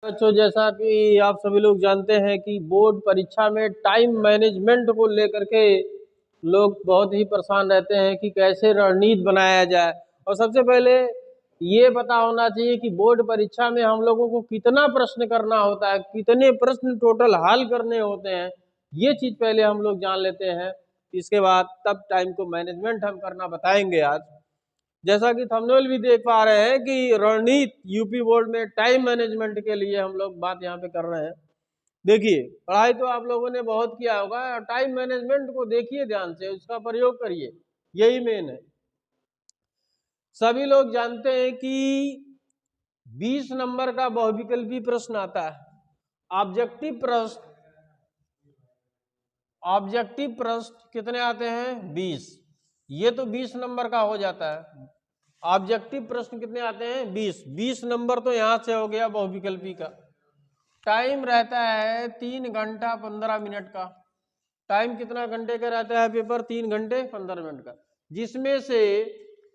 बच्चों, जैसा कि आप सभी लोग जानते हैं कि बोर्ड परीक्षा में टाइम मैनेजमेंट को लेकर के लोग बहुत ही परेशान रहते हैं कि कैसे रणनीति बनाया जाए। और सबसे पहले ये पता होना चाहिए कि बोर्ड परीक्षा में हम लोगों को कितना प्रश्न करना होता है, कितने प्रश्न टोटल हल करने होते हैं, ये चीज पहले हम लोग जान लेते हैं। इसके बाद तब टाइम को मैनेजमेंट हम करना बताएंगे आज। जैसा कि थंबनेल भी देख पा रहे हैं कि रणनीति यूपी बोर्ड में टाइम मैनेजमेंट के लिए हम लोग बात यहाँ पे कर रहे हैं। देखिए, पढ़ाई तो आप लोगों ने बहुत किया होगा, टाइम मैनेजमेंट को देखिए ध्यान से, उसका प्रयोग करिए, यही मेन है। सभी लोग जानते हैं कि 20 नंबर का बहुविकल्पी प्रश्न आता है। ऑब्जेक्टिव प्रश्न कितने आते हैं? 20। ये तो 20 नंबर का हो जाता है। ऑब्जेक्टिव प्रश्न कितने आते हैं? 20 नंबर तो यहां से हो गया बहुविकल्पी का। टाइम रहता है 3 घंटा 15 मिनट का। टाइम कितना घंटे का रहता है पेपर? 3 घंटे 15 मिनट का, जिसमें से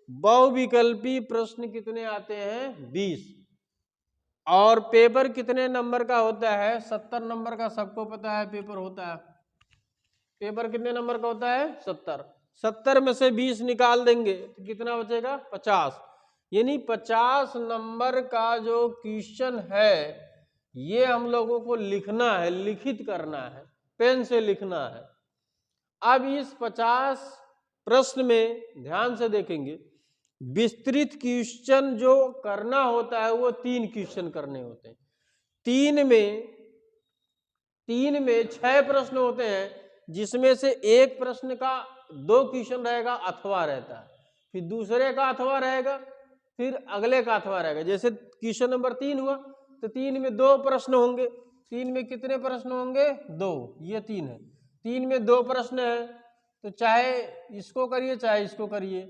बहुविकल्पी प्रश्न कितने आते हैं? 20। और पेपर कितने नंबर का होता है? 70 नंबर का सबको पता है पेपर होता है। पेपर कितने नंबर का होता है? 70 में से 20 निकाल देंगे तो कितना बचेगा? 50। यानी 50 नंबर का जो क्वेश्चन है ये हम लोगों को लिखना है, लिखित करना है, पेन से लिखना है। अब इस 50 प्रश्न में ध्यान से देखेंगे, विस्तृत क्वेश्चन जो करना होता है वो 3 क्वेश्चन करने होते हैं। तीन में 6 प्रश्न होते हैं, जिसमें से एक प्रश्न का 2 क्वेश्चन रहेगा अथवा रहता है, फिर दूसरे का अथवा रहेगा, फिर अगले का अथवा रहेगा। जैसे क्वेश्चन नंबर 3 हुआ तो 3 में 2 प्रश्न होंगे। 3 में कितने प्रश्न होंगे? 2। ये 3 है। 3 में 2 प्रश्न है तो चाहे इसको करिए चाहे इसको करिए,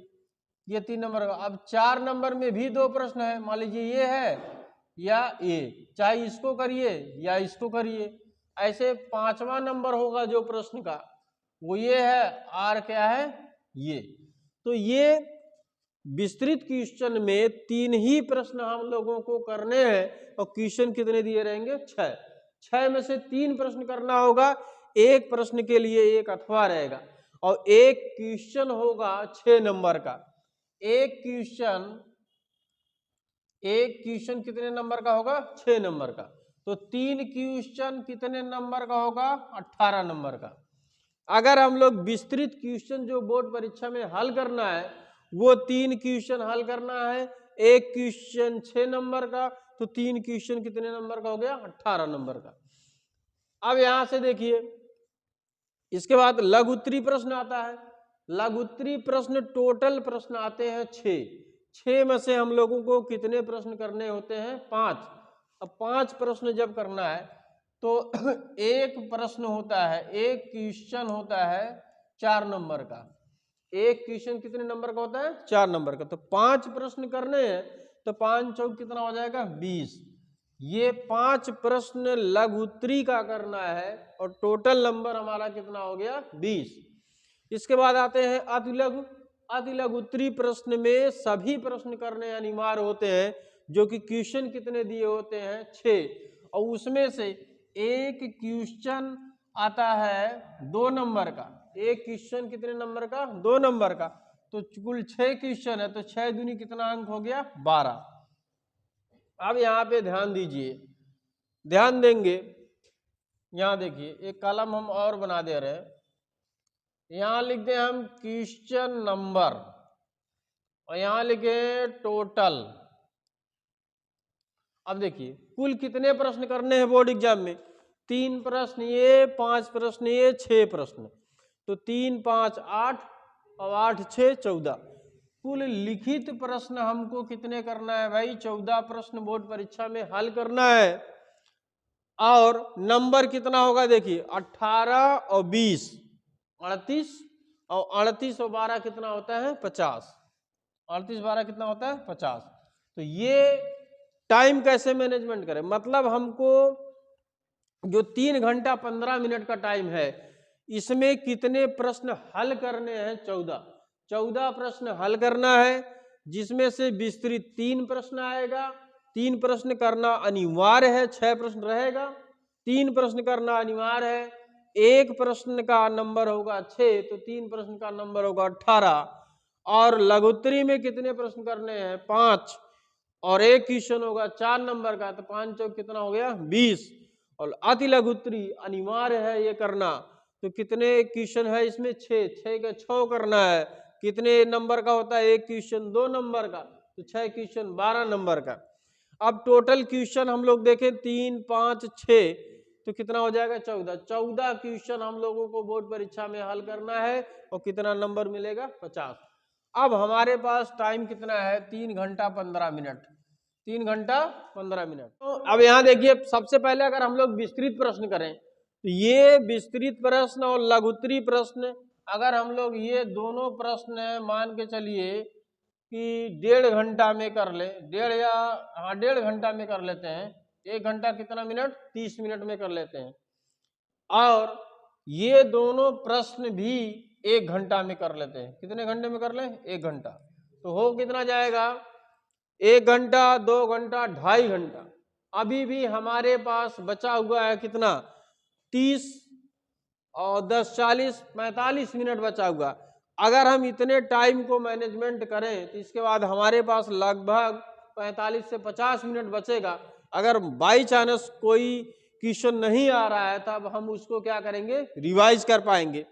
ये 3 नंबर का। अब 4 नंबर में भी 2 प्रश्न है, मान लीजिए ये है या ये, चाहे इसको करिए या इसको करिए। ऐसे 5वां नंबर होगा जो प्रश्न का, वो ये है, आर क्या है? ये। तो ये विस्तृत क्वेश्चन में 3 ही प्रश्न हम लोगों को करने हैं और क्वेश्चन कितने दिए रहेंगे? 6 में से 3 प्रश्न करना होगा, एक प्रश्न के लिए एक अथवा रहेगा, और एक क्वेश्चन होगा 6 नंबर का। एक क्वेश्चन कितने नंबर का होगा? 6 नंबर का। तो 3 क्वेश्चन कितने नंबर का होगा? 18 नंबर का। अगर हम लोग विस्तृत क्वेश्चन जो बोर्ड परीक्षा में हल करना है वो 3 क्वेश्चन हल करना है, एक क्वेश्चन 6 नंबर का, तो 3 क्वेश्चन कितने नंबर का हो गया? 18 नंबर का। अब यहां से देखिए, इसके बाद लघु उत्तरीय प्रश्न आता है। लघु उत्तरीय प्रश्न टोटल प्रश्न आते हैं 6 में से हम लोगों को कितने प्रश्न करने होते हैं? 5। अब 5 प्रश्न जब करना है तो एक प्रश्न होता है, एक क्वेश्चन होता है 4 नंबर का। एक क्वेश्चन कितने नंबर का होता है? 4 नंबर का। तो 5 प्रश्न करने हैं तो 5 चौक कितना हो जाएगा? 20। ये 5 प्रश्न लघु उत्तरीय का करना है और टोटल नंबर हमारा कितना हो गया? 20। इसके बाद आते हैं अतिलघु। अतिलघु उत्तरीय प्रश्न में सभी प्रश्न करने अनिवार्य होते हैं, जो कि क्वेश्चन कितने दिए होते हैं? 6। और उसमें से एक क्वेश्चन आता है 2 नंबर का। एक क्वेश्चन कितने नंबर का? 2 नंबर का। तो कुल 6 क्वेश्चन है, तो 6 दूनी कितना अंक हो गया? 12। अब यहाँ पे ध्यान दीजिए, ध्यान देंगे, यहाँ देखिए एक कॉलम हम और बना दे रहे हैं। यहाँ लिख दें हम क्वेश्चन नंबर और यहाँ लिखे टोटल। अब देखिए कुल कितने प्रश्न करने हैं बोर्ड एग्जाम में? 3 प्रश्न ये, 5 प्रश्न ये, 6 प्रश्न। तो 3 5 8 और 8 6 14। कुल लिखित प्रश्न हमको कितने करना है भाई? 14 प्रश्न बोर्ड परीक्षा में हल करना है। और नंबर कितना होगा? देखिए 18 और 20 38, और 38 और 12 कितना होता है? 50। 38 12 कितना होता है? 50। तो ये टाइम कैसे मैनेजमेंट करें, मतलब हमको जो 3 घंटा 15 मिनट का टाइम है इसमें कितने प्रश्न हल करने हैं? 14 प्रश्न हल करना है, जिसमें से विस्तृत 3 प्रश्न आएगा, 3 प्रश्न करना अनिवार्य है, 6 प्रश्न रहेगा। 3 प्रश्न करना अनिवार्य है, एक प्रश्न का नंबर होगा 6, तो 3 प्रश्न का नंबर होगा 18। और लघुत्तरी में कितने प्रश्न करने हैं? 5, और एक क्वेश्चन होगा 4 नंबर का, तो 5 चौक कितना हो गया? 20। और अति लघुत्तरी अनिवार्य है ये करना, तो कितने क्वेश्चन है इसमें? 6, 6 का 6 करना है। कितने नंबर का होता है एक क्वेश्चन? 2 नंबर का, तो 6 क्वेश्चन 12 नंबर का। अब टोटल क्वेश्चन हम लोग देखें 3, 5, 6, तो कितना हो जाएगा? 14। 14 क्वेश्चन हम लोगों को बोर्ड परीक्षा में हल करना है, और कितना नंबर मिलेगा? 50। अब हमारे पास टाइम कितना है? 3 घंटा 15 मिनट। 3 घंटा 15 मिनट। तो अब यहाँ देखिए, सबसे पहले अगर हम लोग विस्तृत प्रश्न करें, तो ये विस्तृत प्रश्न और लघुत्तरी प्रश्न, अगर हम लोग ये दोनों प्रश्न मान के चलिए कि 1.5 घंटा में कर ले, 1.5 घंटा में कर लेते हैं। 1 घंटा कितना मिनट? 30 मिनट में कर लेते हैं। और ये दोनों प्रश्न भी 1 घंटा में कर लेते हैं। कितने घंटे में कर लें? 1 घंटा। तो हो कितना जाएगा? 1 घंटा, 2 घंटा, 2.5 घंटा। अभी भी हमारे पास बचा हुआ है कितना? 30 और 10, 40, 45 मिनट बचा हुआ। अगर हम इतने टाइम को मैनेजमेंट करें, तो इसके बाद हमारे पास लगभग 45 से 50 मिनट बचेगा। अगर बाई चांस कोई क्वेश्चन नहीं आ रहा है, तब हम उसको क्या करेंगे? रिवाइज कर पाएंगे।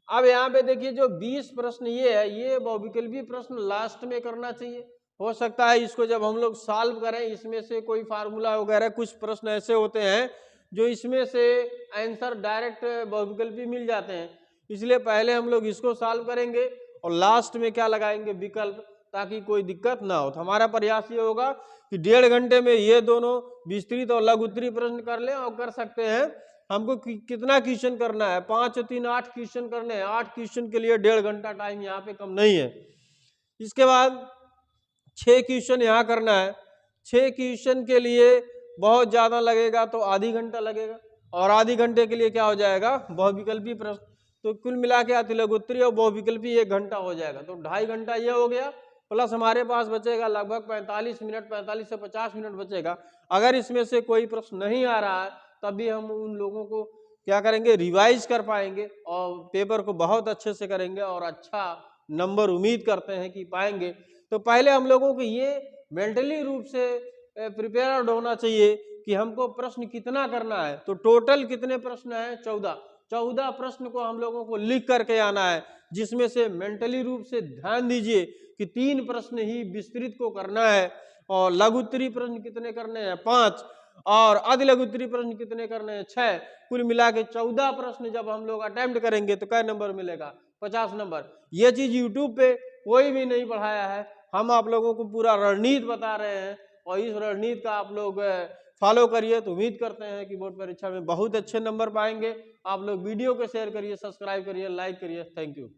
अब यहाँ पे देखिए, जो 20 प्रश्न ये है, ये बहुविकल्पी प्रश्न लास्ट में करना चाहिए। हो सकता है इसको जब हम लोग सॉल्व करें, इसमें से कोई फार्मूला वगैरह, कुछ प्रश्न ऐसे होते हैं जो इसमें से आंसर डायरेक्ट बहुविकल्पी मिल जाते हैं, इसलिए पहले हम लोग इसको सॉल्व करेंगे और लास्ट में क्या लगाएंगे? विकल्प, ताकि कोई दिक्कत ना हो। तो हमारा प्रयास ये होगा कि 1.5 घंटे में ये दोनों विस्तृत और लघुत्तरी प्रश्न कर लें, और कर सकते हैं। हमको कितना क्वेश्चन करना है? 5 और 3 8 क्वेश्चन करने हैं। 8 क्वेश्चन के लिए 1.5 घंटा टाइम यहाँ पे कम नहीं है। इसके बाद 6 क्वेश्चन यहाँ करना है। 6 क्वेश्चन के लिए बहुत ज्यादा लगेगा, तो आधी घंटा लगेगा, और आधी घंटे के लिए क्या हो जाएगा? बहुविकल्पी प्रश्न। तो कुल मिला के अति लघुत्तरी और बहुविकल्पी 1 घंटा हो जाएगा, तो 2.5 घंटा ये हो गया। प्लस हमारे पास बचेगा लगभग 45 मिनट, 45 से 50 मिनट बचेगा। अगर इसमें से कोई प्रश्न नहीं आ रहा है, तब भी हम उन लोगों को क्या करेंगे? रिवाइज कर पाएंगे, और पेपर को बहुत अच्छे से करेंगे, और अच्छा नंबर उम्मीद करते हैं कि पाएंगे। तो पहले हम लोगों को ये मेंटली रूप से प्रिपेयर्ड होना चाहिए कि हमको प्रश्न कितना करना है। तो टोटल कितने प्रश्न हैं? 14। 14 प्रश्न को हम लोगों को लिख करके आना है, जिसमें से मेंटली रूप से ध्यान दीजिए कि 3 प्रश्न ही विस्तृत को करना है, और लघुत्तरी प्रश्न कितने करने हैं? 5, और अति लघुत्तरी प्रश्न कितने करने हैं? 6। कुल मिला के 14 प्रश्न जब हम लोग अटेम्प्ट करेंगे, तो क्या नंबर मिलेगा? 50 नंबर। ये चीज यूट्यूब पे कोई भी नहीं पढ़ाया है, हम आप लोगों को पूरा रणनीति बता रहे हैं, और इस रणनीति का आप लोग फॉलो करिए, तो उम्मीद करते हैं कि बोर्ड परीक्षा में बहुत अच्छे नंबर पाएंगे। आप लोग वीडियो को शेयर करिए, सब्सक्राइब करिए, लाइक करिए। Thank you.